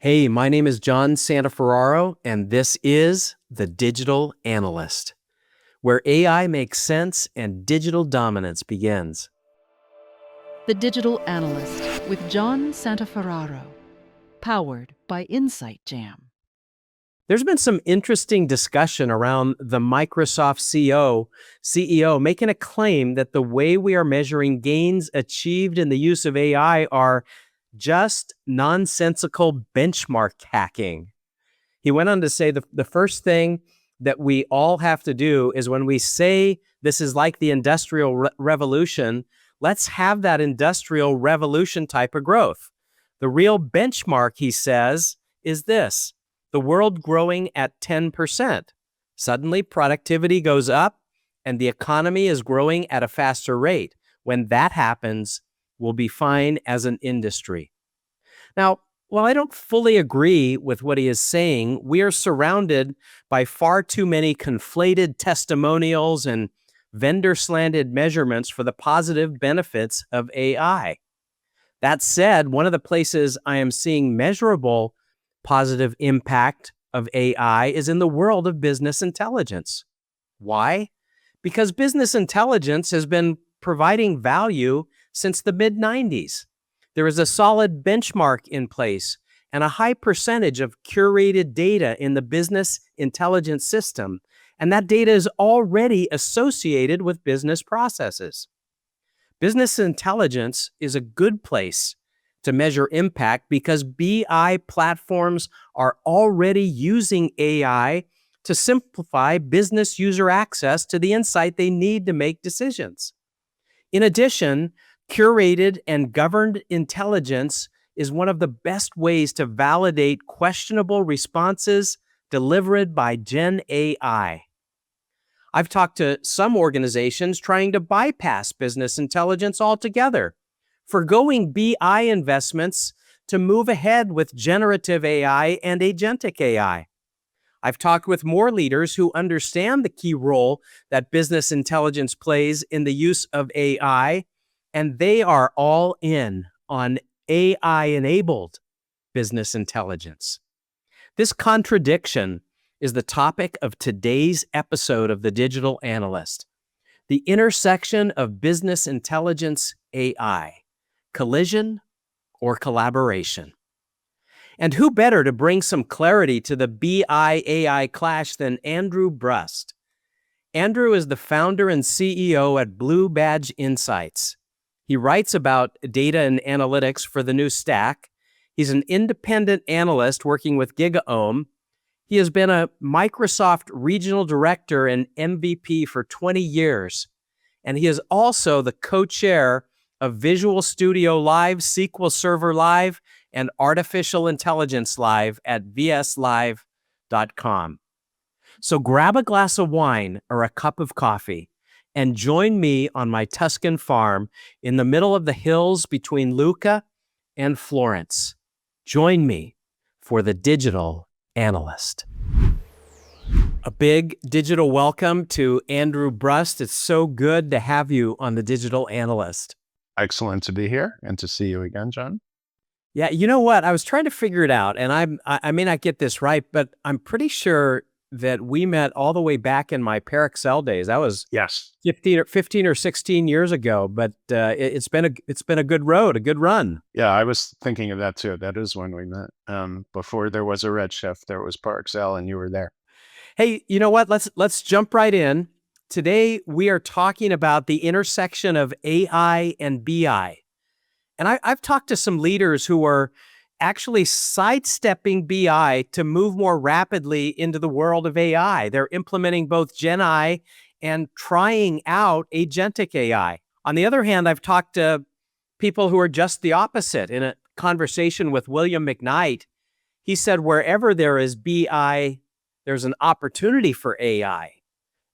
Hey, my name is John Santaferraro, and this is The Digital Analyst, where AI makes sense and digital dominance begins. The Digital Analyst with John Santaferraro, powered by Insight Jam. There's been some interesting discussion around the Microsoft CEO making a claim that the way we are measuring gains achieved in the use of AI are just nonsensical benchmark hacking. He went on to say the first thing that we all have to do is when we say this is like the Industrial Revolution, let's have that Industrial Revolution type of growth. The real benchmark, he says, is this: the world growing at 10%. Suddenly, productivity goes up and the economy is growing at a faster rate. When that happens, we'll be fine as an industry. Now, while I don't fully agree with what he is saying, we are surrounded by far too many conflated testimonials and vendor-slanted measurements for the positive benefits of AI. That said, one of the places I am seeing measurable positive impact of AI is in the world of business intelligence. Why? Because business intelligence has been providing value since the mid-90s. There is a solid benchmark in place and a high percentage of curated data in the business intelligence system, and that data is already associated with business processes. Business intelligence is a good place to measure impact because BI platforms are already using AI to simplify business user access to the insight they need to make decisions. In addition, curated and governed intelligence is one of the best ways to validate questionable responses delivered by Gen AI. I've talked to some organizations trying to bypass business intelligence altogether, forgoing BI investments to move ahead with generative AI and agentic AI. I've talked with more leaders who understand the key role that business intelligence plays in the use of AI, and they are all in on AI-enabled business intelligence. This contradiction is the topic of today's episode of The Digital Analyst: the intersection of business intelligence AI, collision or collaboration. And who better to bring some clarity to the BI-AI clash than Andrew Brust? Andrew is the founder and CEO at Blue Badge Insights. He writes about data and analytics for the new Stack. He's an independent analyst working with GigaOm. He has been a Microsoft regional director and MVP for 20 years. And he is also the co-chair of Visual Studio Live, SQL Server Live, and Artificial Intelligence Live at vslive.com. So grab a glass of wine or a cup of coffee and join me on my Tuscan farm in the middle of the hills between Lucca and Florence. Join me for The Digital Analyst. A big digital welcome to Andrew Brust. It's so good to have you on The Digital Analyst. Excellent to be here and to see you again, John. Yeah, you know what? I was trying to figure it out, and I may not get this right, but I'm pretty sure that we met all the way back in my Parexel days. That was Yes. 15 or 16 years ago, but it's been a good road, a good run. Yeah, I was thinking of that too. That is when we met. Before there was a Redshift, there was Parexel, and you were there. Hey, you know what? Let's jump right in. Today we are talking about the intersection of AI and BI. And I've talked to some leaders who are actually sidestepping BI to move more rapidly into the world of AI. They're implementing both Gen AI and trying out agentic AI. On the other hand, I've talked to people who are just the opposite. In a conversation with William McKnight, he said wherever there is BI, there's an opportunity for AI.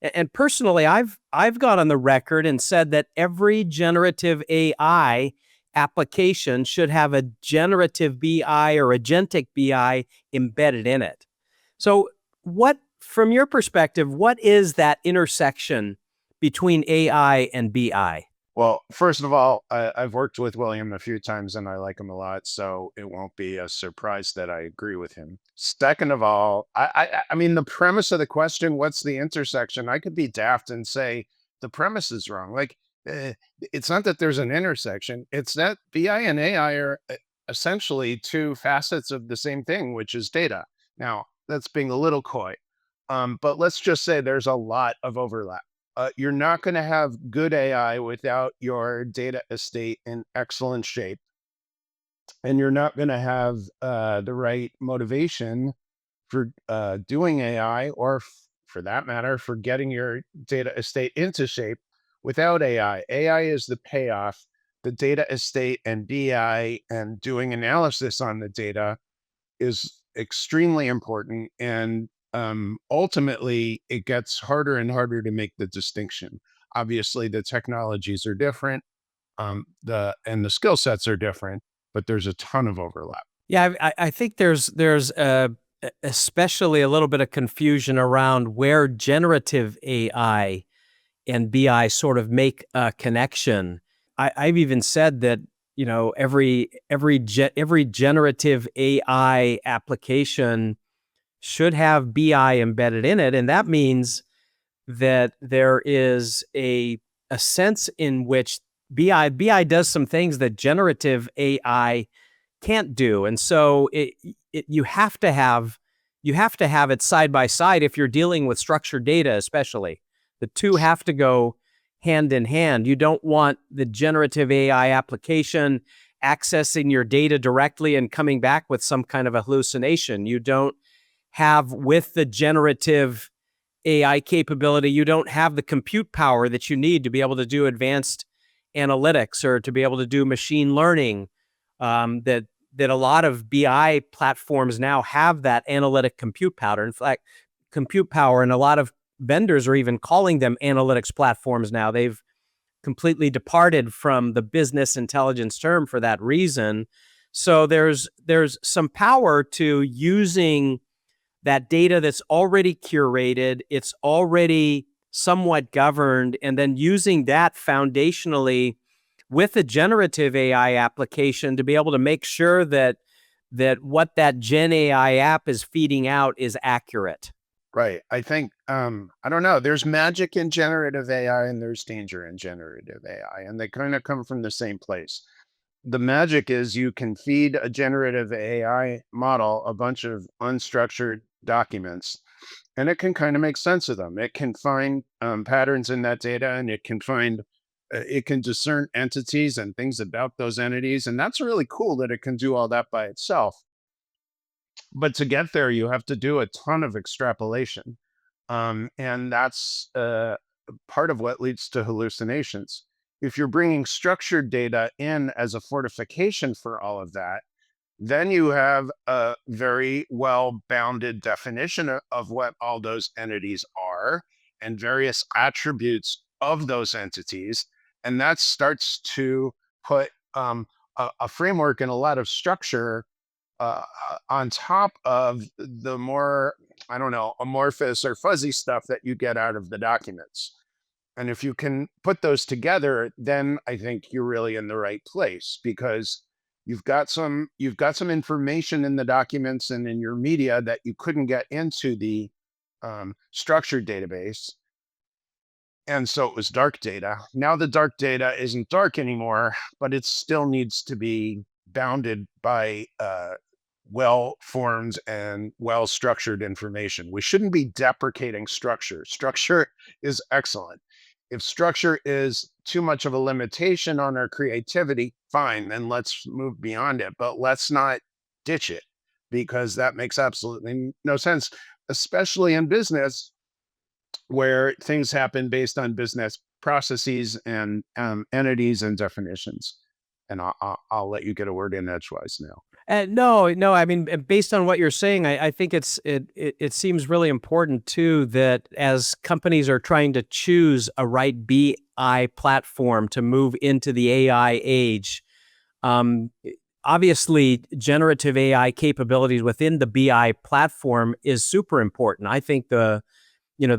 And personally, I've gone on the record and said that every generative AI application should have a generative BI or agentic BI embedded in it. So from your perspective, what is that intersection between AI and BI? Well, first of all, I've worked with William a few times and I like him a lot, so it won't be a surprise that I agree with him. Second of all, I mean, the premise of the question, what's the intersection? I could be daft and say the premise is wrong. Like, uh, it's not that there's an intersection, it's that BI and AI are essentially two facets of the same thing, which is data. Now, that's being a little coy, but let's just say there's a lot of overlap. You're not going to have good AI without your data estate in excellent shape. And you're not going to have the right motivation for doing AI, or for that matter, for getting your data estate into shape without AI. AI is the payoff. The data estate and BI and doing analysis on the data is extremely important. And ultimately, it gets harder and harder to make the distinction. Obviously, the technologies are different, the skill sets are different, but there's a ton of overlap. Yeah, I think there's especially a little bit of confusion around where generative AI and BI sort of make a connection. I've even said that, you know, every generative AI application should have BI embedded in it, and that means that there is a sense in which BI does some things that generative AI can't do, and so you have to have it side by side if you're dealing with structured data, especially. The two have to go hand in hand. You don't want the generative AI application accessing your data directly and coming back with some kind of a hallucination. You don't have with the generative AI capability, you don't have the compute power that you need to be able to do advanced analytics or to be able to do machine learning. That a lot of BI platforms now have that analytic compute power. In fact, compute power, and a lot of vendors are even calling them analytics platforms now. They've completely departed from the business intelligence term for that reason. So there's some power to using that data that's already curated, it's already somewhat governed, and then using that foundationally with a generative AI application to be able to make sure that what that Gen AI app is feeding out is accurate. Right. I think, I don't know, there's magic in generative AI and there's danger in generative AI, and they kind of come from the same place. The magic is you can feed a generative AI model a bunch of unstructured documents, and it can kind of make sense of them. It can find patterns in that data, and it can discern entities and things about those entities. And that's really cool that it can do all that by itself. But to get there, you have to do a ton of extrapolation. And that's part of what leads to hallucinations. If you're bringing structured data in as a fortification for all of that, then you have a very well bounded definition of what all those entities are and various attributes of those entities. And that starts to put a framework and a lot of structure on top of the more, I don't know, amorphous or fuzzy stuff that you get out of the documents. And if you can put those together, then I think you're really in the right place, because you've got some information in the documents and in your media that you couldn't get into the structured database. And so it was dark data. Now the dark data isn't dark anymore, but it still needs to be bounded by well formed and well structured information. We shouldn't be deprecating structure. Structure is excellent. If structure is too much of a limitation on our creativity, fine, then let's move beyond it. But let's not ditch it, because that makes absolutely no sense, especially in business where things happen based on business processes and entities and definitions. And I'll let you get a word in edgewise now. No. I mean, based on what you're saying, I think it seems really important too that as companies are trying to choose a right BI platform to move into the AI age, um, obviously generative AI capabilities within the BI platform is super important. I think the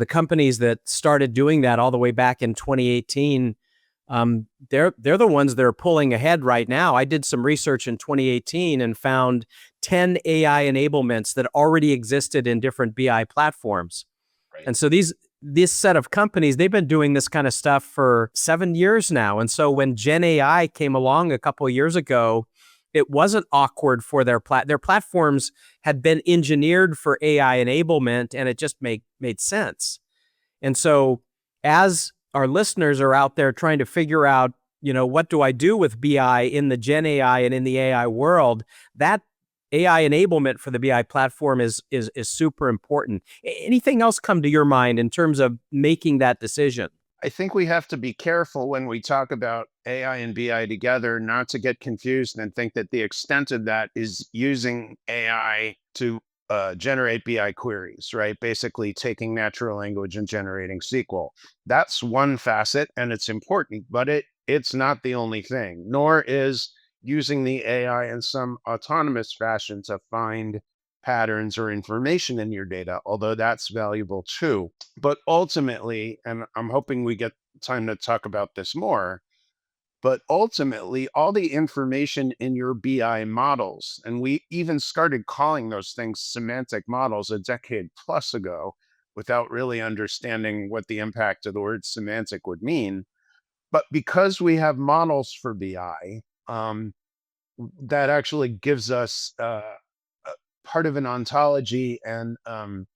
companies that started doing that all the way back in 2018 they're the ones that are pulling ahead right now. I did some research in 2018 and found 10 AI enablements that already existed in different BI platforms. Right. And so this set of companies, they've been doing this kind of stuff for 7 years now. And so when Gen AI came along a couple of years ago, it wasn't awkward for their platforms had been engineered for AI enablement, and it just made sense. And so as our listeners are out there trying to figure out, what do I do with BI in the Gen AI and in the AI world, that AI enablement for the BI platform is super important. Anything else come to your mind in terms of making that decision? I think we have to be careful when we talk about AI and BI together, not to get confused and think that the extent of that is using AI to generate BI queries, right? Basically taking natural language and generating SQL. That's one facet and it's important, but it's not the only thing, nor is using the AI in some autonomous fashion to find patterns or information in your data, although that's valuable too. But ultimately, and I'm hoping we get time to talk about this more, but ultimately, all the information in your BI models, and we even started calling those things semantic models a decade plus ago without really understanding what the impact of the word semantic would mean. But because we have models for BI, that actually gives us part of an ontology and a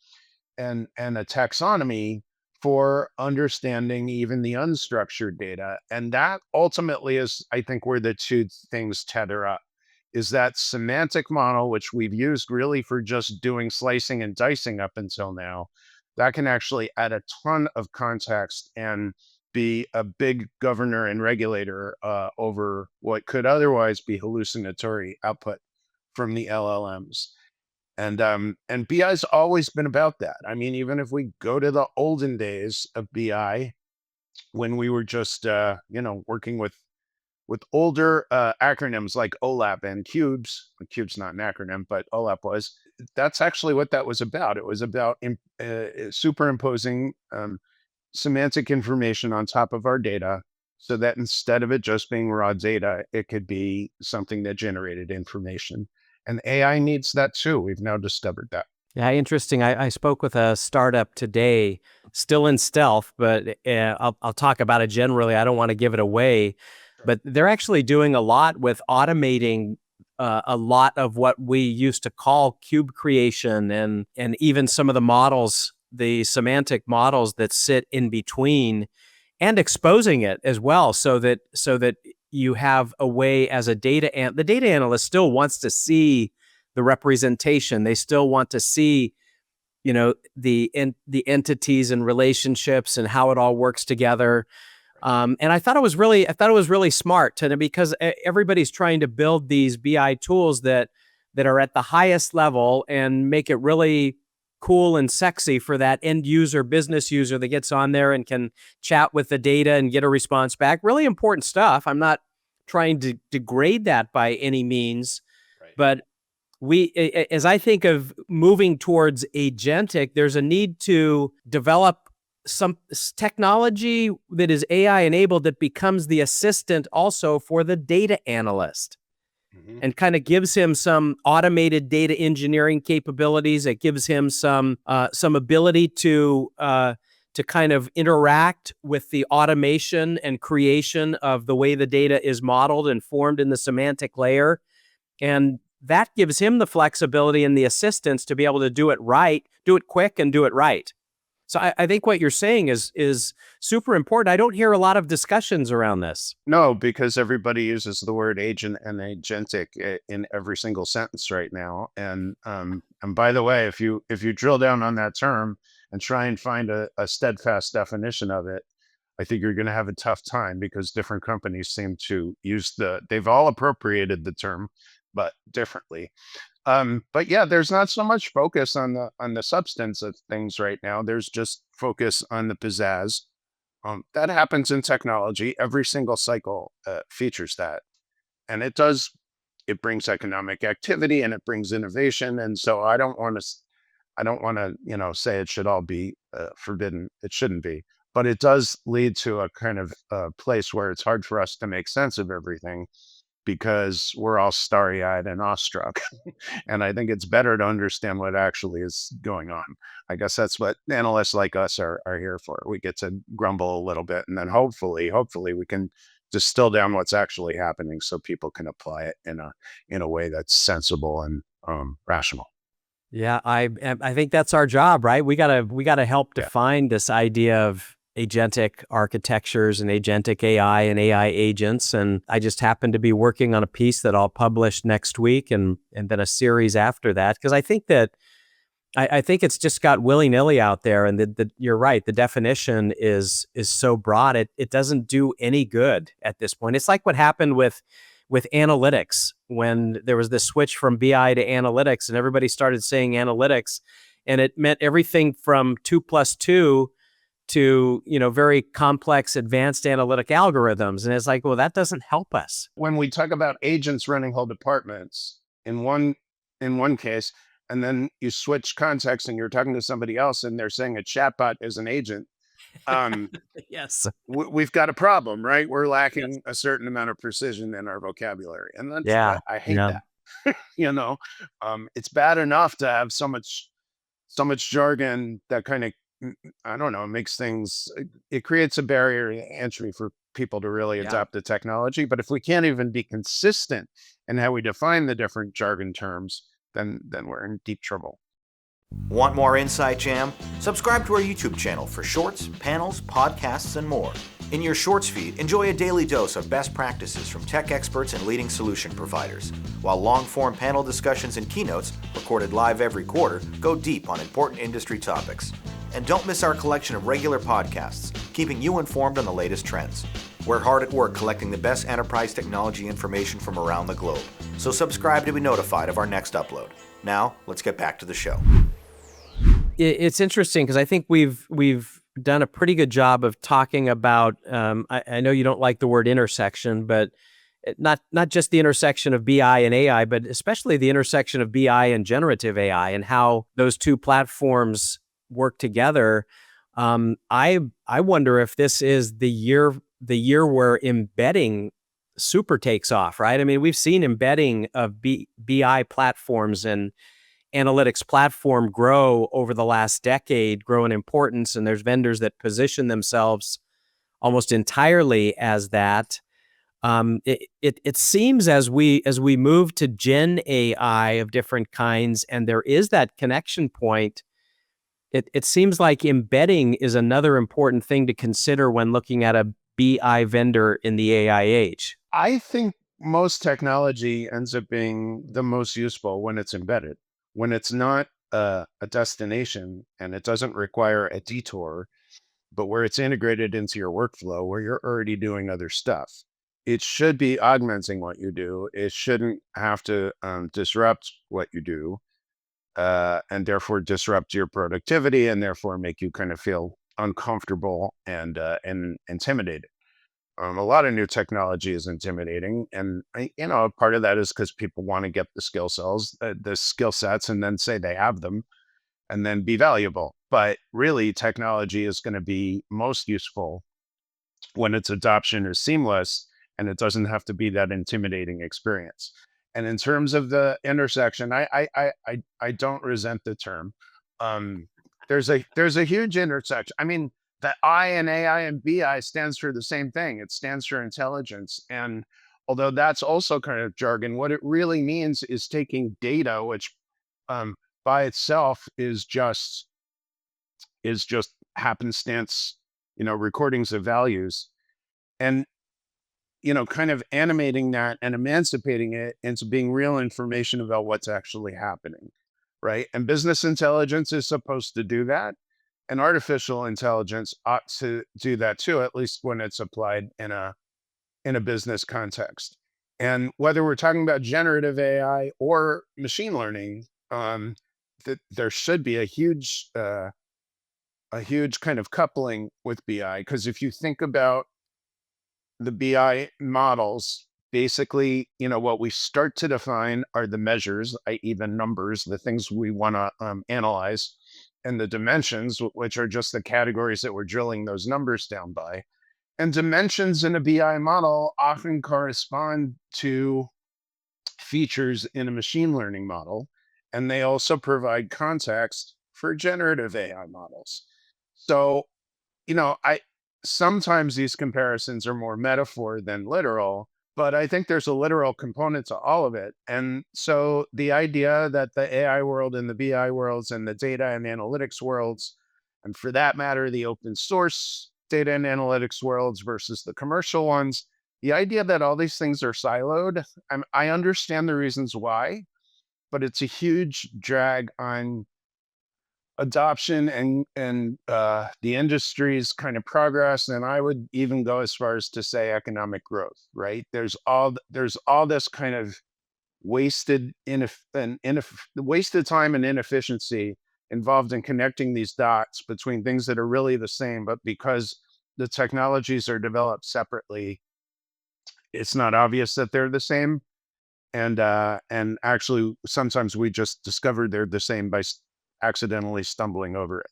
taxonomy for understanding even the unstructured data. And that ultimately is, I think, where the two things tether up is that semantic model, which we've used really for just doing slicing and dicing up until now, that can actually add a ton of context and be a big governor and regulator over what could otherwise be hallucinatory output from the LLMs. And BI's always been about that. I mean, even if we go to the olden days of BI, when we were just working with older acronyms like OLAP and cubes. Cube's not an acronym, but OLAP was. That's actually what that was about. It was about superimposing semantic information on top of our data so that instead of it just being raw data, it could be something that generated information. And AI needs that too. We've now discovered that. Yeah, interesting. I spoke with a startup today, still in stealth, but I'll talk about it generally. I don't want to give it away, but they're actually doing a lot with automating a lot of what we used to call cube creation and even some of the models, the semantic models that sit in between, and exposing it as well, so that you have a way as the data analyst still wants to see the representation. They still want to see, the entities and relationships and how it all works together. And I thought it was really smart because everybody's trying to build these BI tools that are at the highest level and make it really cool and sexy for that end user, business user that gets on there and can chat with the data and get a response back. Really important stuff. I'm not trying to degrade that by any means, but as I think of moving towards agentic, there's a need to develop some technology that is AI enabled that becomes the assistant also for the data analyst. Mhm. And kind of gives him some automated data engineering capabilities. It gives him some ability to kind of interact with the automation and creation of the way the data is modeled and formed in the semantic layer. And that gives him the flexibility and the assistance to be able to do it right, do it quick, and do it right. So I think what you're saying is super important. I don't hear a lot of discussions around this. No, because everybody uses the word agent and agentic in every single sentence right now. And by the way, if you drill down on that term and try and find a steadfast definition of it, I think you're going to have a tough time because different companies seem to they've all appropriated the term, but differently. But yeah, there's not so much focus on the substance of things right now. There's just focus on the pizzazz. That happens in technology. Every single cycle features that, and it does. It brings economic activity and it brings innovation. And so I don't want to, say it should all be forbidden. It shouldn't be. but it does lead to a kind of place where it's hard for us to make sense of everything because we're all starry-eyed and awestruck. And I think it's better to understand what actually is going on. I guess that's what analysts like us are here for. We get to grumble a little bit, and then hopefully we can distill down what's actually happening so people can apply it in a way that's sensible and rational. Yeah, I think that's our job, right? We gotta help Yeah. define this idea of agentic architectures and agentic AI and AI agents. And I just happen to be working on a piece that I'll publish next week and then a series after that. Because I think it's just got willy-nilly out there, and you're right. The definition is so broad, it doesn't do any good at this point. It's like what happened with analytics when there was this switch from BI to analytics, and everybody started saying analytics, and it meant everything from 2+2 to very complex, advanced analytic algorithms, and it's like, well, that doesn't help us. When we talk about agents running whole departments in one case, and then you switch context and you're talking to somebody else and they're saying a chatbot is an agent, um, Yes. we've got a problem, right? We're Yes. lacking a certain amount of precision in our vocabulary, and Yeah. I hate Yeah. that. you know, it's bad enough to have so much jargon that kind of, I don't know, makes things. It creates a barrier to entry for people to really Yeah. adopt the technology. But if we can't even be consistent in how we define the different jargon terms, then we're in deep trouble. Want more Insight Jam? Subscribe to our YouTube channel for shorts, panels, podcasts, and more. In your shorts feed, enjoy a daily dose of best practices from tech experts and leading solution providers, while long-form panel discussions and keynotes, recorded live every quarter, go deep on important industry topics. And don't miss our collection of regular podcasts, keeping you informed on the latest trends. We're hard at work collecting the best enterprise technology information from around the globe, so subscribe to be notified of our next upload. Now, let's get back to the show. It's interesting because I think we've done a pretty good job of talking about. I know you don't like the word intersection, but not just the intersection of BI and AI, but especially the intersection of BI and generative AI and how those two platforms work together. I wonder if this is the year where embedding super takes off, right? I mean, we've seen embedding of BI platforms and analytics platform grow over the last decade, grow in importance, and there's vendors that position themselves almost entirely as that. It seems as we move to Gen AI of different kinds, and there is that connection point. It seems like embedding is another important thing to consider when looking at a BI vendor in the AI age. I think most technology ends up being the most useful when it's embedded, when it's not a destination and it doesn't require a detour, but where it's integrated into your workflow where you're already doing other stuff. It should be augmenting what you do. It shouldn't have to disrupt what you do, and therefore disrupt your productivity and therefore make you kind of feel uncomfortable and intimidated. A lot of new technology is intimidating, and part of that is because people want to get the skill sets, and then say they have them, and then be valuable. But really, technology is going to be most useful when its adoption is seamless and it doesn't have to be that intimidating experience. And in terms of the intersection, I don't resent the term. Um, there's a huge intersection. I mean, the I and AI and BI stands for the same thing. It stands for intelligence. And although that's also kind of jargon, what it really means is taking data, which um, by itself is just happenstance, recordings of values, and kind of animating that and emancipating it into being real information about what's actually happening, right? And business intelligence is supposed to do that, and artificial intelligence ought to do that too, at least when it's applied in a business context. And whether we're talking about generative AI or machine learning, that there should be a huge kind of coupling with BI, because if you think about the BI models, basically, what we start to define are the measures, i.e., the numbers, the things we want to analyze. and the dimensions, which are just the categories that we're drilling those numbers down by. And dimensions in a BI model often correspond to features in a machine learning model, and they also provide context for generative AI models. So, I sometimes these comparisons are more metaphor than literal, but I think there's a literal component to all of it. And so the idea that the AI world and the BI worlds and the data and analytics worlds, and for that matter, the open source data and analytics worlds versus the commercial ones, the idea that all these things are siloed, I understand the reasons why, but it's a huge drag on adoption and the industry's kind of progress, and I would even go as far as to say economic growth. Right? There's all this kind of wasted time and inefficiency involved in connecting these dots between things that are really the same, but because the technologies are developed separately, it's not obvious that they're the same. And actually, sometimes we just discover they're the same by accidentally stumbling over it.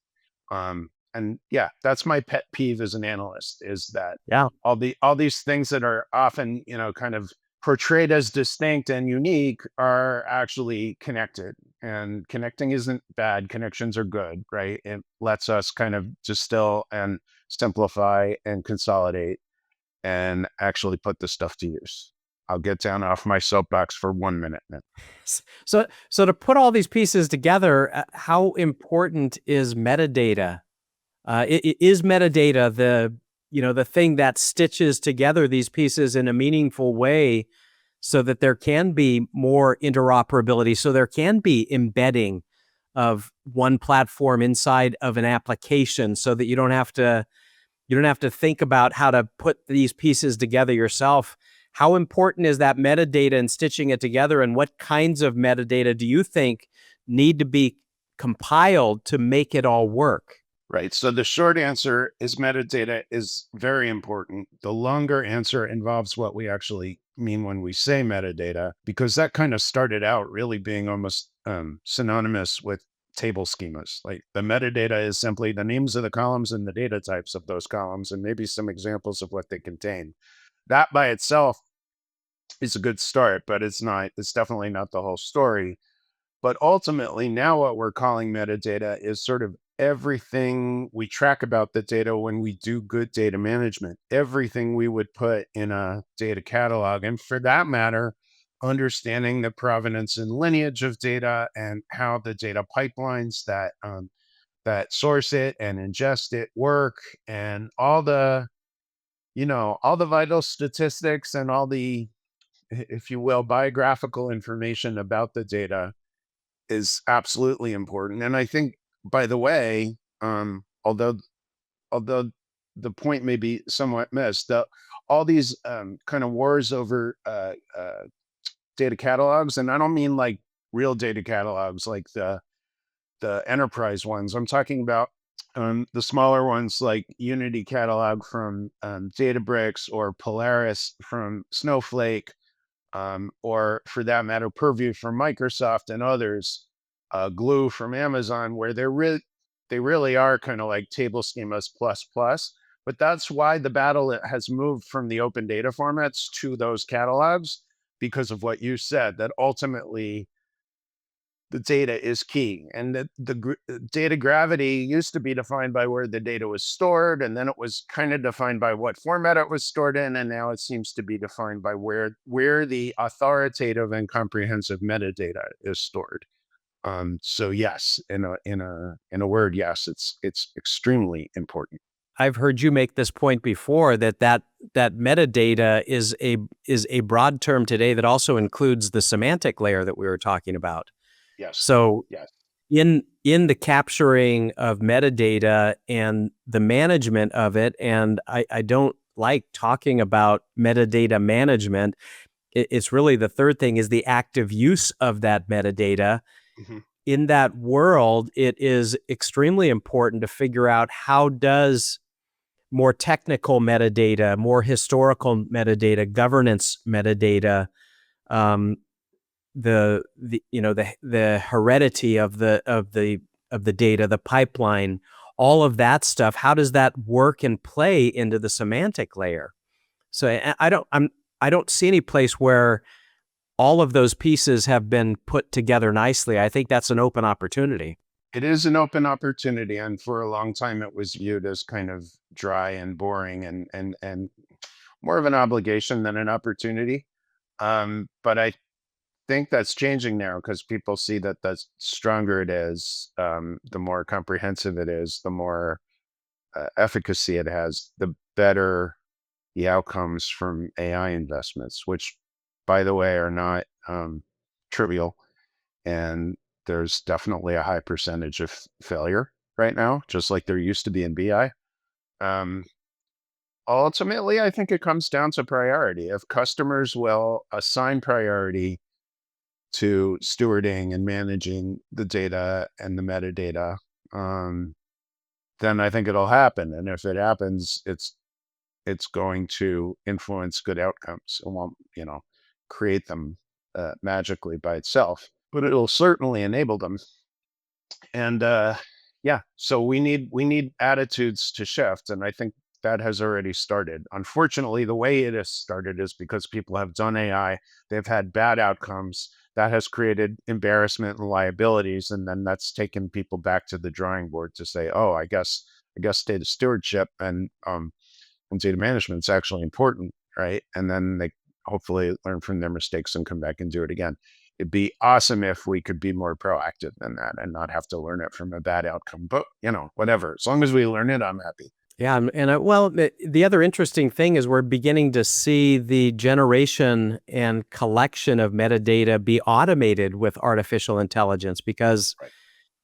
And yeah, that's my pet peeve as an analyst, is that Yeah. all these things that are often, kind of portrayed as distinct and unique are actually connected. And connecting isn't bad. Connections are good, right? It lets us kind of distill and simplify and consolidate and actually put this stuff to use. I'll get down off my soapbox for 1 minute now. So to put all these pieces together, how important is metadata? Is metadata the thing that stitches together these pieces in a meaningful way so that there can be more interoperability, so there can be embedding of one platform inside of an application, so that you don't have to think about how to put these pieces together yourself? How important is that metadata and stitching it together, and what kinds of metadata do you think need to be compiled to make it all work? Right. So the short answer is metadata is very important. The longer answer involves what we actually mean when we say metadata, because that kind of started out really being almost synonymous with table schemas. Like the metadata is simply the names of the columns and the data types of those columns, and maybe some examples of what they contain. That by itself is a good start, but it's definitely not the whole story. But ultimately, now what we're calling metadata is sort of everything we track about the data when we do good data management, everything we would put in a data catalog. And for that matter, understanding the provenance and lineage of data and how the data pipelines that source it and ingest it work, and all the, all the vital statistics and all the, if you will, biographical information about the data is absolutely important. And I think, by the way, although the point may be somewhat missed, all these kind of wars over data catalogs, and I don't mean like real data catalogs, like the enterprise ones. I'm talking about the smaller ones, like Unity catalog from Databricks, or Polaris from Snowflake, or for that matter, Purview from Microsoft and others, Glue from Amazon, where they really are kind of like table schemas plus plus. But that's why the battle has moved from the open data formats to those catalogs, because of what you said, that ultimately the data is key. And that data gravity used to be defined by where the data was stored, and then it was kind of defined by what format it was stored in, and now it seems to be defined by where the authoritative and comprehensive metadata is stored. So yes, in a word, yes, it's extremely important. I've heard you make this point before, that metadata is a broad term today that also includes the semantic layer that we were talking about. Yes. So Yes. in the capturing of metadata and the management of it, and I don't like talking about metadata management. It's really the third thing, is the active use of that metadata. Mm-hmm. In that world, it is extremely important to figure out how does more technical metadata, more historical metadata, governance metadata, the heredity of the of the data, the pipeline, all of that stuff. How does that work and play into the semantic layer? So I don't see any place where all of those pieces have been put together nicely. I think that's an open opportunity. It is an open opportunity, and for a long time it was viewed as kind of dry and boring and more of an obligation than an opportunity. But I think that's changing now because people see that the stronger it is, the more comprehensive it is, the more efficacy it has, the better the outcomes from AI investments, which, by the way, are not trivial. And there's definitely a high percentage of failure right now, just like there used to be in BI. Um, Ultimately, I think it comes down to priority. If customers will assign priority to stewarding and managing the data and the metadata, then I think it'll happen. And if it happens, it's going to influence good outcomes. It won't, create them magically by itself, but it'll certainly enable them. And yeah, so we need attitudes to shift, and I think that has already started. Unfortunately, the way it has started is because people have done AI, they've had bad outcomes. That has created embarrassment and liabilities, and then that's taken people back to the drawing board to say, oh, I guess data stewardship and data management is actually important, right? And then they hopefully learn from their mistakes and come back and do it again. It'd be awesome if we could be more proactive than that and not have to learn it from a bad outcome. But whatever. As long as we learn it, I'm happy. Yeah, well, the other interesting thing is we're beginning to see the generation and collection of metadata be automated with artificial intelligence because Right.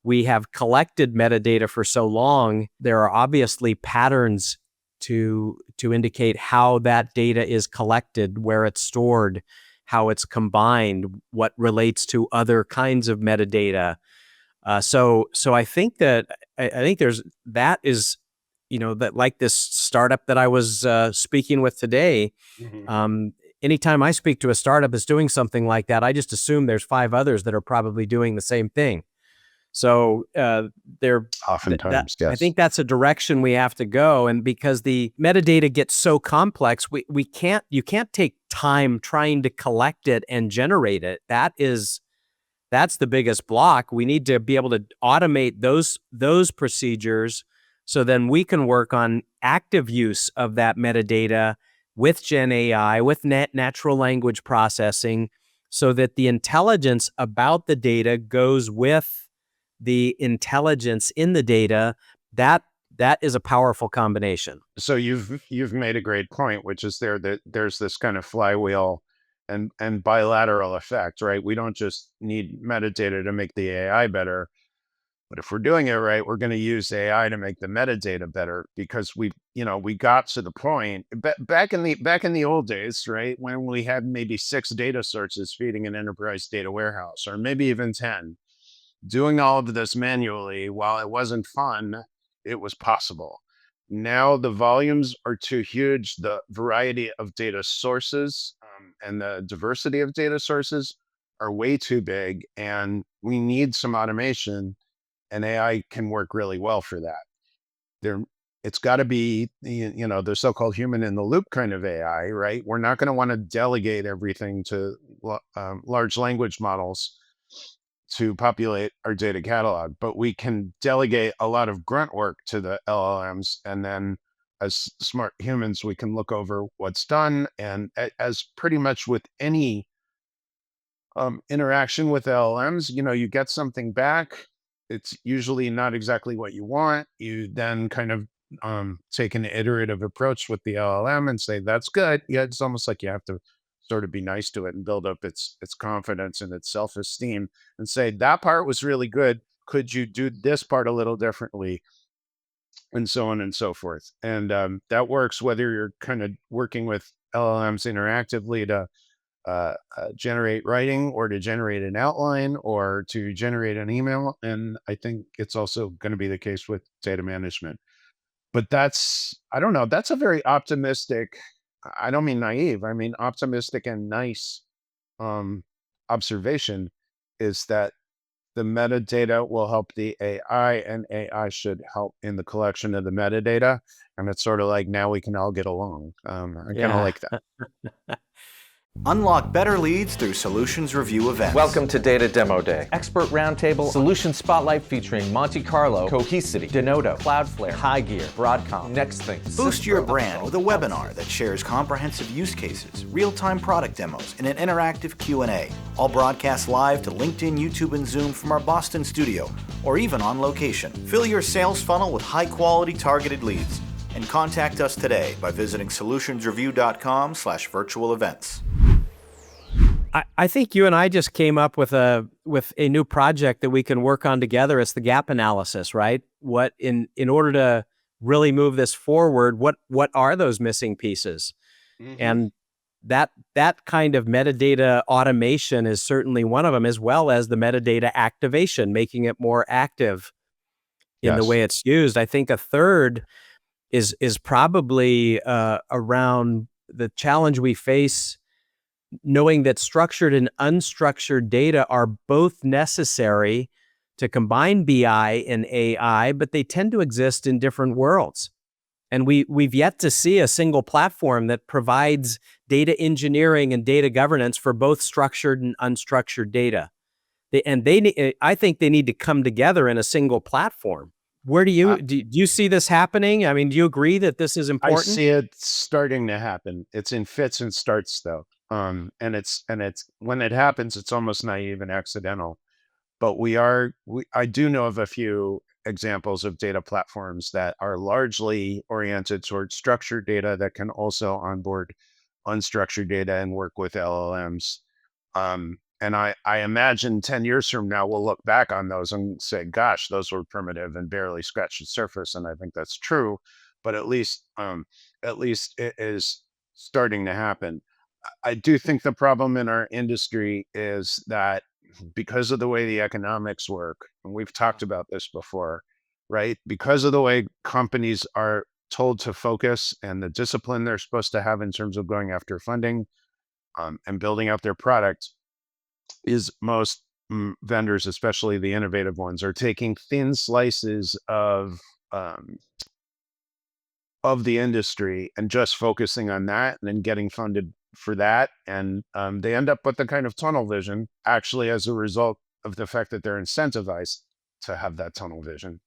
we have collected metadata for so long. There are obviously patterns to indicate how that data is collected, where it's stored, how it's combined, what relates to other kinds of metadata. So I think that I think there's that is, that like this startup that I was speaking with today. Mhm. Um, Anytime I speak to a startup that's doing something like that, I just assume there's 5 others that are probably doing the same thing. So that Oftentimes, I yes. think that's a direction we have to go, and because the metadata gets so complex, we can't you can't take time trying to collect it and generate it. That's the biggest block. We need to be able to automate those procedures so then we can work on active use of that metadata with Gen AI, with natural language processing, so that the intelligence about the data goes with the intelligence in the data. That is a powerful combination. So you've made a great point, which is that there's this kind of flywheel and bilateral effect, right? We don't just need metadata to make the AI better. But if we're doing it right, we're going to use AI to make the metadata better because we got to the point back in the old days, right, when we had maybe 6 data sources feeding an enterprise data warehouse, or maybe even 10. Doing all of this manually, while it wasn't fun, it was possible. Now the volumes are too huge. The variety of data sources and the diversity of data sources are way too big, and we need some automation, and AI can work really well for that. There, it's got to be the so-called human in the loop kind of AI, right? We're not going to want to delegate everything to large language models to populate our data catalog, but we can delegate a lot of grunt work to the LLMs, and then as smart humans, we can look over what's done. And as pretty much with any interaction with LLMs, you get something back. It's usually not exactly what you want. You then kind of take an iterative approach with the LLM and say, that's good. Yeah, it's almost like you have to sort of be nice to it and build up its confidence and its self-esteem and say, that part was really good. Could you do this part a little differently? And so on and so forth. And that works whether you're kind of working with LLMs interactively to generate writing or to generate an outline or to generate an email. And I think it's also going to be the case with data management. But I don't know, that's a very optimistic, I don't mean naive, I mean optimistic and nice um, observation, is that the metadata will help the AI, and AI should help in the collection of the metadata. And it's sort of like, now we can all get along. I kind of like that. Unlock better leads through Solutions Review events. Welcome to Data Demo Day. Expert Roundtable, Solution Spotlight featuring Monte Carlo, Cohesity, Denodo, Cloudflare, High Gear, Broadcom, Next Thing. Boost your brand with a webinar that shares comprehensive use cases, real-time product demos, and an interactive Q&A. All broadcast live to LinkedIn, YouTube, and Zoom from our Boston studio, or even on location. Fill your sales funnel with high-quality targeted leads. And contact us today by visiting solutionsreview.com/virtual events. I think you and I just came up with a new project that we can work on together. It's the gap analysis, right? What in order to really move this forward, what are those missing pieces? Mm-hmm. And that kind of metadata automation is certainly one of them, as well as the metadata activation, making it more active in the way it's used. I think a third is probably around the challenge we face, knowing that structured and unstructured data are both necessary to combine BI and AI, but they tend to exist in different worlds. And we've yet to see a single platform that provides data engineering and data governance for both structured and unstructured data. I think they need to come together in a single platform. Where do you see this happening? I mean, do you agree that this is important? I see it starting to happen. It's in fits and starts, though. And it's when it happens, it's almost naive and accidental. But I do know of a few examples of data platforms that are largely oriented towards structured data that can also onboard unstructured data and work with LLMs. And I imagine 10 years from now, we'll look back on those and say, gosh, those were primitive and barely scratched the surface. And I think that's true, but at least it is starting to happen. I do think the problem in our industry is that because of the way the economics work, and we've talked about this before, right? Because of the way companies are told to focus and the discipline they're supposed to have in terms of going after funding and building out their product, is most vendors, especially the innovative ones, are taking thin slices of the industry and just focusing on that and then getting funded for that. And they end up with the kind of tunnel vision, actually, as a result of the fact that they're incentivized to have that tunnel vision.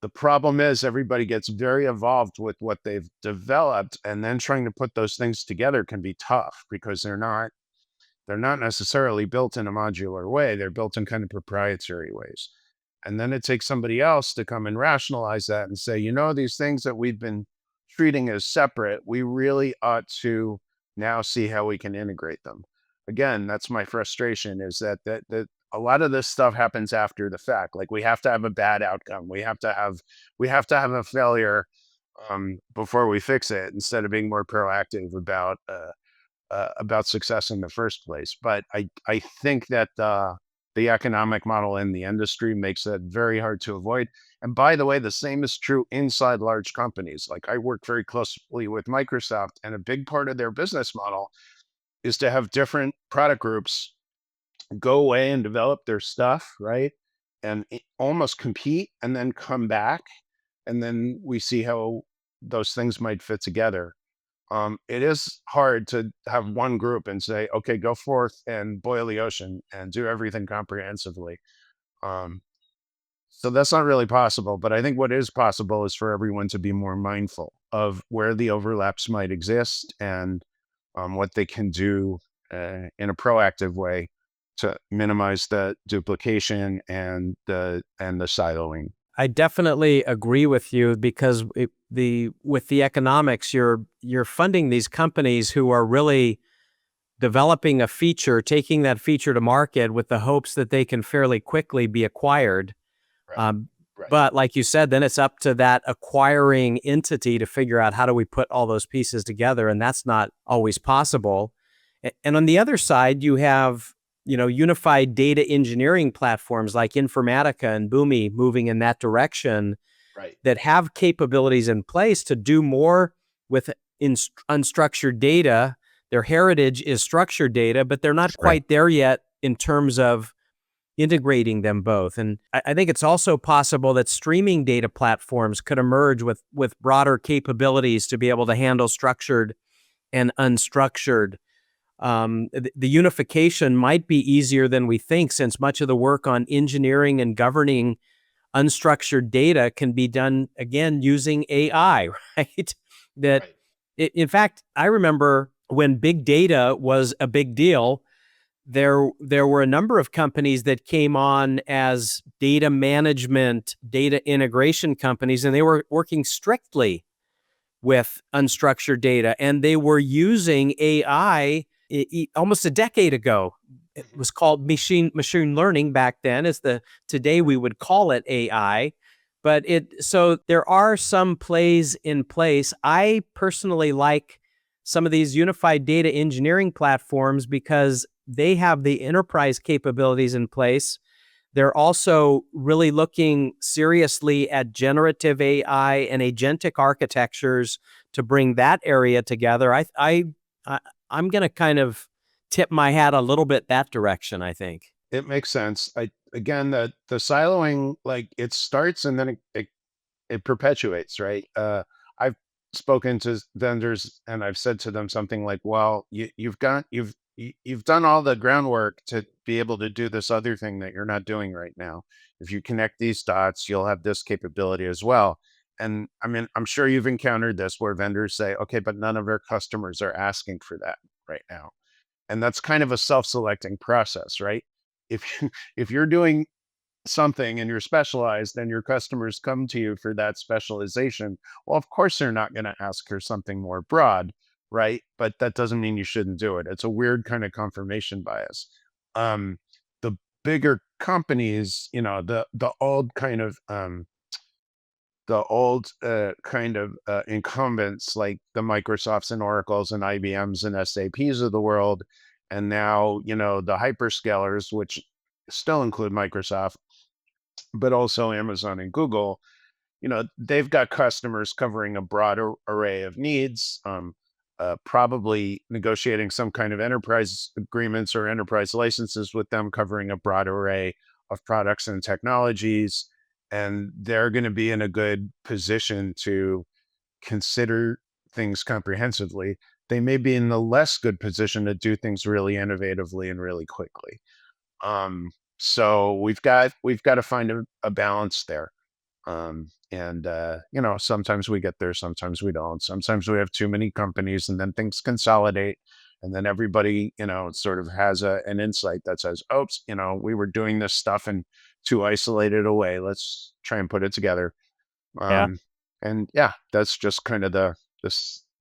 The problem is everybody gets very involved with what they've developed, and then trying to put those things together can be tough because they're not necessarily built in a modular way. They're built in kind of proprietary ways. And then it takes somebody else to come and rationalize that and say, these things that we've been treating as separate, we really ought to now see how we can integrate them. Again, that's my frustration, is that a lot of this stuff happens after the fact. Like, we have to have a bad outcome. We have to have a failure before we fix it, instead of being more proactive about success in the first place. But I think that the economic model in the industry makes that very hard to avoid. And by the way, the same is true inside large companies. Like, I work very closely with Microsoft, and a big part of their business model is to have different product groups go away and develop their stuff, right? And almost compete and then come back. And then we see how those things might fit together. It is hard to have one group and say, okay, go forth and boil the ocean and do everything comprehensively. So that's not really possible. But I think what is possible is for everyone to be more mindful of where the overlaps might exist and what they can do in a proactive way to minimize the duplication and the siloing. I definitely agree with you, because with the economics, you're funding these companies who are really developing a feature, taking that feature to market with the hopes that they can fairly quickly be acquired. Right. But like you said, then it's up to that acquiring entity to figure out, how do we put all those pieces together? And that's not always possible. And on the other side, you have unified data engineering platforms like Informatica and Boomi moving in that direction, right, that have capabilities in place to do more with unstructured data. Their heritage is structured data, but they're not quite there yet in terms of, integrating them both. And I think it's also possible that streaming data platforms could emerge with broader capabilities to be able to handle structured and unstructured. The unification might be easier than we think, since much of the work on engineering and governing unstructured data can be done, again, using AI, right? That, in fact, I remember when big data was a big deal, there were a number of companies that came on as data management, data integration companies, and they were working strictly with unstructured data, and they were using AI almost a decade ago. It was called machine learning back then. Today we would call it AI. But so there are some plays in place. I personally like some of these unified data engineering platforms because they have the enterprise capabilities in place. They're also really looking seriously at generative AI and agentic architectures to bring that area together. I'm going to kind of tip my hat a little bit that direction, I think. It makes sense. Again, the siloing, like, it starts and then it perpetuates, right? I've spoken to vendors and I've said to them something like, well, you've done all the groundwork to be able to do this other thing that you're not doing right now. If you connect these dots, you'll have this capability as well. And I mean, I'm sure you've encountered this where vendors say, okay, but none of our customers are asking for that right now. And that's kind of a self-selecting process, right? If you're doing something and you're specialized and your customers come to you for that specialization, well, of course they're not going to ask for something more broad, right? But that doesn't mean you shouldn't do it. It's a weird kind of confirmation bias. The bigger companies, the old kind of incumbents like the Microsofts and Oracles and IBMs and SAPs of the world, and now the hyperscalers, which still include Microsoft, but also Amazon and Google, they've got customers covering a broader array of needs, probably negotiating some kind of enterprise agreements or enterprise licenses with them, covering a broad array of products and technologies. And they're going to be in a good position to consider things comprehensively. They may be in the less good position to do things really innovatively and really quickly. So we've got to find a balance there. And sometimes we get there, sometimes we don't. Sometimes we have too many companies and then things consolidate. And then everybody, sort of has an insight that says, oops, we were doing this stuff in too isolated a way. Let's try and put it together. Yeah. And yeah, that's just kind of the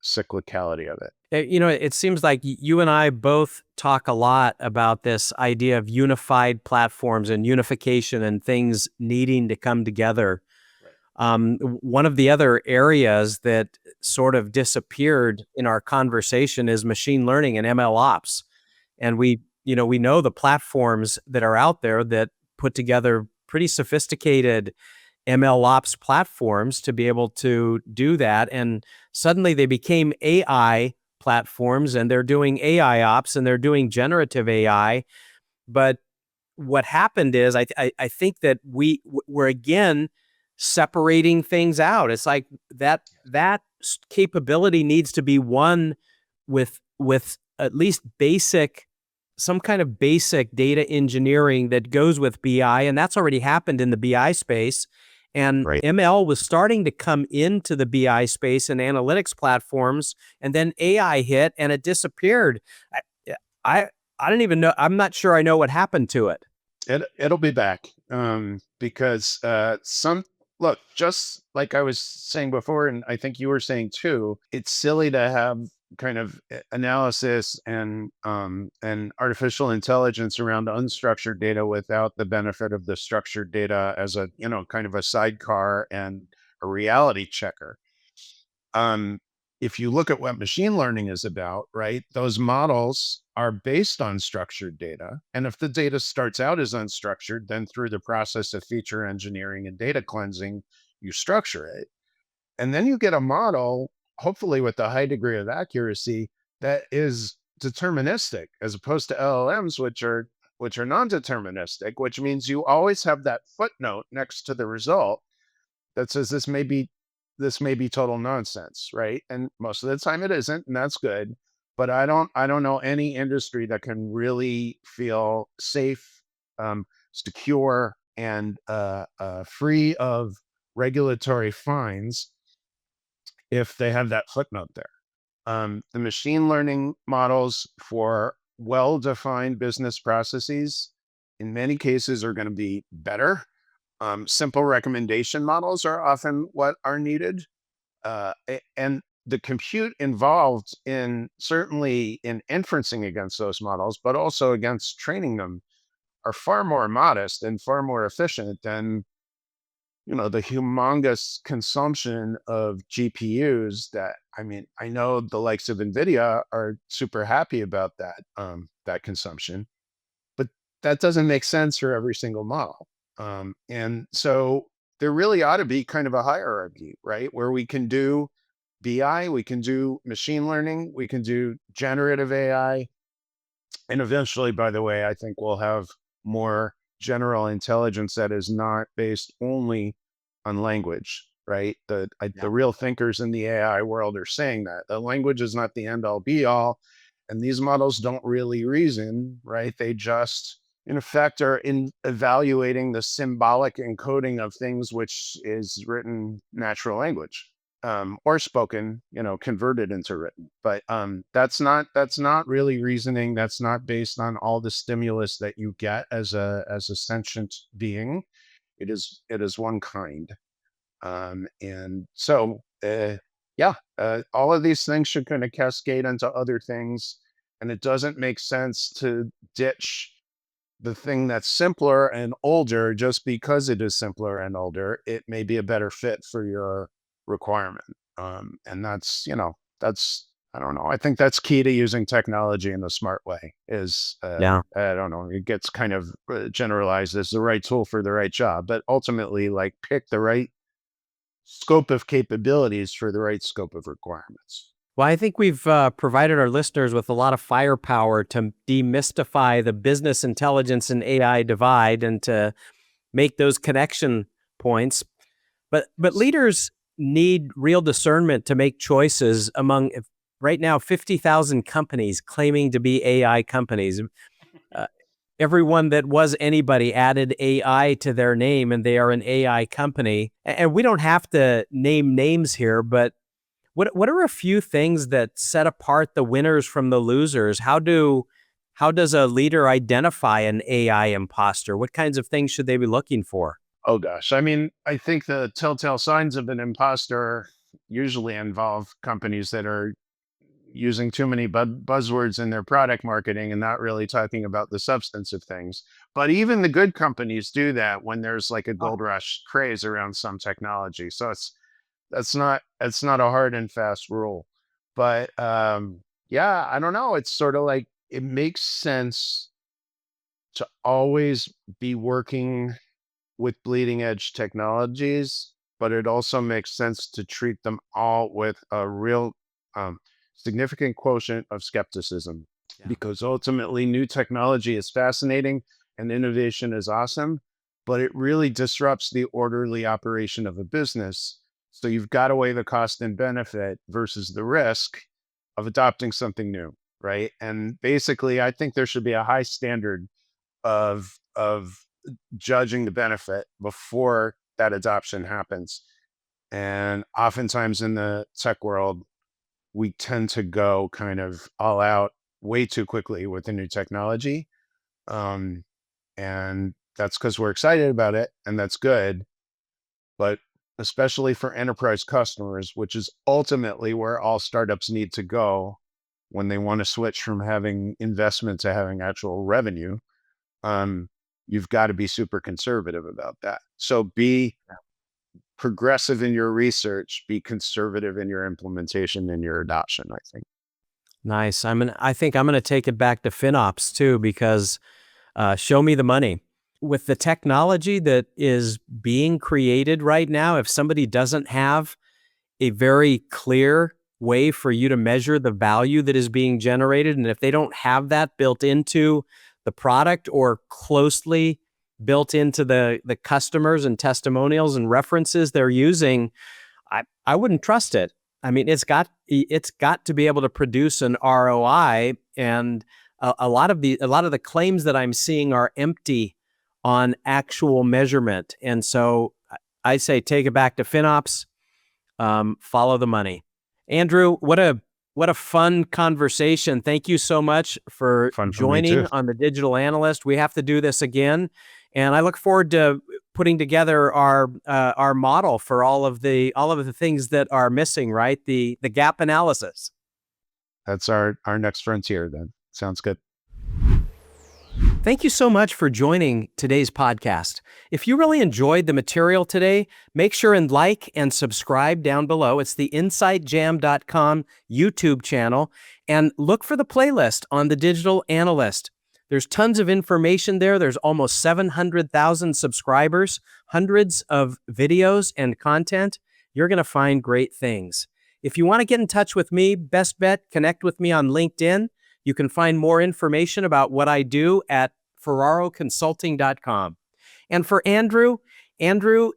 cyclicality of it. It seems like you and I both talk a lot about this idea of unified platforms and unification and things needing to come together. One of the other areas that sort of disappeared in our conversation is machine learning and ML ops. And we know the platforms that are out there that put together pretty sophisticated ML ops platforms to be able to do that. And suddenly they became AI platforms, and they're doing AI ops and they're doing generative AI. But what happened is I think that we're again separating things out. It's like that capability needs to be one with at least some kind of basic data engineering that goes with BI, and that's already happened in the BI space. And Right. ML was starting to come into the BI space and analytics platforms, and then AI hit and it disappeared. I don't even know. I'm not sure I know what happened to it. It'll be back, because just like I was saying before, and I think you were saying too, it's silly to have kind of analysis and artificial intelligence around unstructured data without the benefit of the structured data as a kind of a sidecar and a reality checker. If you look at what machine learning is about, right, those models are based on structured data. And if the data starts out as unstructured, then through the process of feature engineering and data cleansing, you structure it. And then you get a model, hopefully with a high degree of accuracy, that is deterministic, as opposed to LLMs, which are which are non-deterministic, which means you always have that footnote next to the result that says this may be total nonsense, right? And most of the time it isn't, and that's good. But I don't know any industry that can really feel safe, secure, and free of regulatory fines if they have that footnote there. The machine learning models for well-defined business processes, in many cases, are going to be better. Simple recommendation models are often what are needed. And the compute involved in certainly in inferencing against those models, but also against training them, are far more modest and far more efficient than the humongous consumption of GPUs that, I mean, I know the likes of NVIDIA are super happy about that consumption, but that doesn't make sense for every single model. And so there really ought to be kind of a hierarchy, right? Where we can do BI, we can do machine learning, we can do generative AI. And eventually, by the way, I think we'll have more general intelligence that is not based only on language, right? The real thinkers in the AI world are saying that the language is not the end all be all. And these models don't really reason, right? They just, in effect, are evaluating the symbolic encoding of things, which is written natural language, or spoken, converted into written. But that's not really reasoning. That's not based on all the stimulus that you get as a sentient being. It is one kind. And so yeah, all of these things should kind of cascade into other things, and it doesn't make sense to ditch the thing that's simpler and older just because it is simpler and older. It may be a better fit for your requirement. And that's, I don't know. I think that's key to using technology in a smart way is, Yeah. I don't know, it gets kind of generalized as the right tool for the right job, but ultimately, like, pick the right scope of capabilities for the right scope of requirements. Well, I think we've provided our listeners with a lot of firepower to demystify the business intelligence and AI divide and to make those connection points. But leaders need real discernment to make choices among right now 50,000 companies claiming to be AI companies. Uh, Everyone that was anybody added AI to their name and they are an AI company. And we don't have to name names here, but what are a few things that set apart the winners from the losers? How does a leader identify an AI imposter? What kinds of things should they be looking for? Oh gosh. I mean, I think the telltale signs of an imposter usually involve companies that are using too many buzzwords in their product marketing and not really talking about the substance of things. But even the good companies do that when there's like a gold rush craze around some technology. So it's not a hard and fast rule. But yeah, I don't know. It's sort of like it makes sense to always be working with bleeding edge technologies, but it also makes sense to treat them all with a real um, significant quotient of skepticism, Yeah. because ultimately new technology is fascinating and innovation is awesome, but it really disrupts the orderly operation of a business. So you've got to weigh the cost and benefit versus the risk of adopting something new, right? And basically, I think there should be a high standard of judging the benefit before that adoption happens. And oftentimes in the tech world, we tend to go kind of all out way too quickly with the new technology. Um, and that's because we're excited about it, and that's good. But especially for enterprise customers, which is ultimately where all startups need to go when they want to switch from having investment to having actual revenue, um, you've got to be super conservative about that. So be progressive in your research, be conservative in your implementation and your adoption, I think. Nice. I think I'm gonna take it back to FinOps too, because show me the money. With the technology that is being created right now, if somebody doesn't have a very clear way for you to measure the value that is being generated, and if they don't have that built into the product or closely built into the customers and testimonials and references they're using, I wouldn't trust it. I mean, it's got to be able to produce an ROI, and a lot of the claims that I'm seeing are empty on actual measurement. And so I say take it back to FinOps, follow the money. Andrew, what a fun conversation. Thank you so much for joining on the Digital Analyst. We have to do this again, and I look forward to putting together our model for all of the things that are missing. Right, the gap analysis. That's our next frontier. Then sounds good. Thank you so much for joining today's podcast. If you really enjoyed the material today, make sure and like and subscribe down below. It's the InsightJam.com YouTube channel, and look for the playlist on the Digital Analyst. There's tons of information there. There's almost 700,000 subscribers, hundreds of videos and content. You're going to find great things. If you want to get in touch with me, best bet, connect with me on LinkedIn. You can find more information about what I do at ferraroconsulting.com. And for Andrew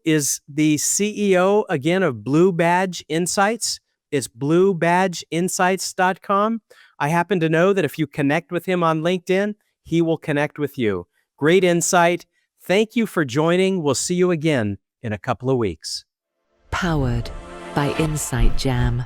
is the CEO, again, of Blue Badge Insights. It's bluebadgeinsights.com. I happen to know that if you connect with him on LinkedIn, he will connect with you. Great insight. Thank you for joining. We'll see you again in a couple of weeks. Powered by Insight Jam.